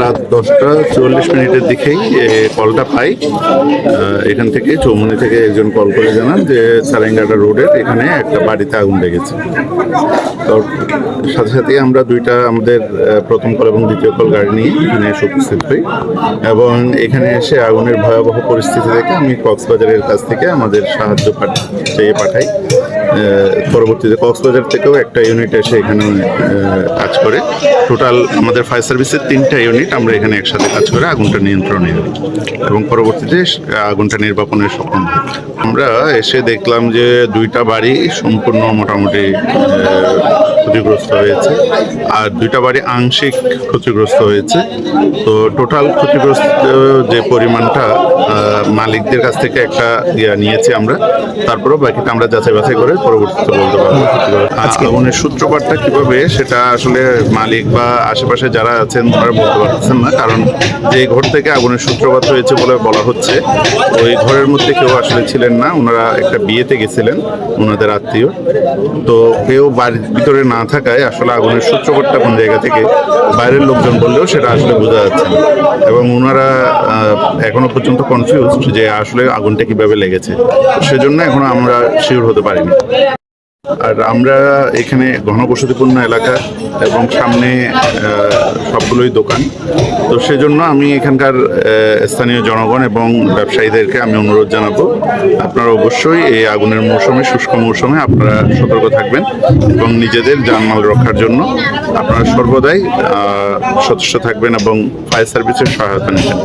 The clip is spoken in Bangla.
রাত 10:44 দিকেই কলটা পাই। এখান থেকে চৌমুনি থেকে একজন কল করে জানান যে সারেঙ্গাটা রোডের এখানে একটা বাড়িতে আগুন লেগেছে। তো সাথে সাথেই আমরা দুইটা আমাদের প্রথম কল এবং দ্বিতীয় কল গাড়ি নিয়ে এখানে এসে উপস্থিত হই এবং এখানে এসে আগুনের ভয়াবহ পরিস্থিতি দেখে আমি কক্সবাজারের কাছ থেকে আমাদের সাহায্য চেয়ে পাঠাই। পরবর্তীতে কক্সবাজার থেকেও একটা ইউনিট এসে এখানে কাজ করে। টোটাল আমাদের ফায়ার সার্ভিসের 3টা ইউনিট আমরা এখানে একসাথে কাজ করে আগুনটা নিয়ন্ত্রণে আনি এবং পরবর্তীতে আগুনটা নির্বাপনের সক্ষম হই। আমরা এসে দেখলাম যে দুইটা বাড়ি সম্পূর্ণ মোটামুটি ক্ষতিগ্রস্ত হয়েছে আর দুইটা বাড়ি আংশিক ক্ষতিগ্রস্ত হয়েছে। তো টোটাল ক্ষতিগ্রস্ত যে পরিমাণটা মালিকদের কাছ থেকে একটা নিয়েছি আমরা, তারপরেও বাকিটা আমরা যাচাই বাছাই করে পরবর্তীতে বলতে পারবো। আগুনের সূত্রপাতটা কিভাবে সেটা আসলে মালিক বা আশেপাশে যারা আছেন তারা বলতে পারছেন না, কারণ যে ঘর থেকে আগুনের সূত্রপাত হয়েছে বলে বলা হচ্ছে ওই ঘরের মধ্যে কেউ আসলে ছিলেন না। ওনারা একটা বিয়েতে গেছিলেন ওনাদের আত্মীয়। তো কেউ বাড়ির ভিতরে না থাকায় আসলে আগুনের সূত্রপাতটা কোন জায়গা থেকে বাইরের লোকজন বললেও সেটা আসলে বোঝা যাচ্ছে না এবং ওনারা এখনো পর্যন্ত কনফিউজ যে আসলে আগুনটা কিভাবে লেগেছে। সেজন্য এখনো আমরা শিওর হতে পারিনি। আর আমরা এখানে ঘনবসতিপূর্ণ এলাকা এবং সামনে সবগুলোই দোকান। তো সেজন্য আমি এখানকার স্থানীয় জনগণ এবং ব্যবসায়ীদেরকে আমি অনুরোধ জানাবো, আপনারা অবশ্যই এই আগুনের মৌসুমে, শুষ্ক মৌসুমে আপনারা সতর্ক থাকবেন এবং নিজেদের জানমাল রক্ষার জন্য আপনারা সর্বদাই সচেষ্ট থাকবেন এবং ফায়ার সার্ভিসের সহায়তা নেবেন।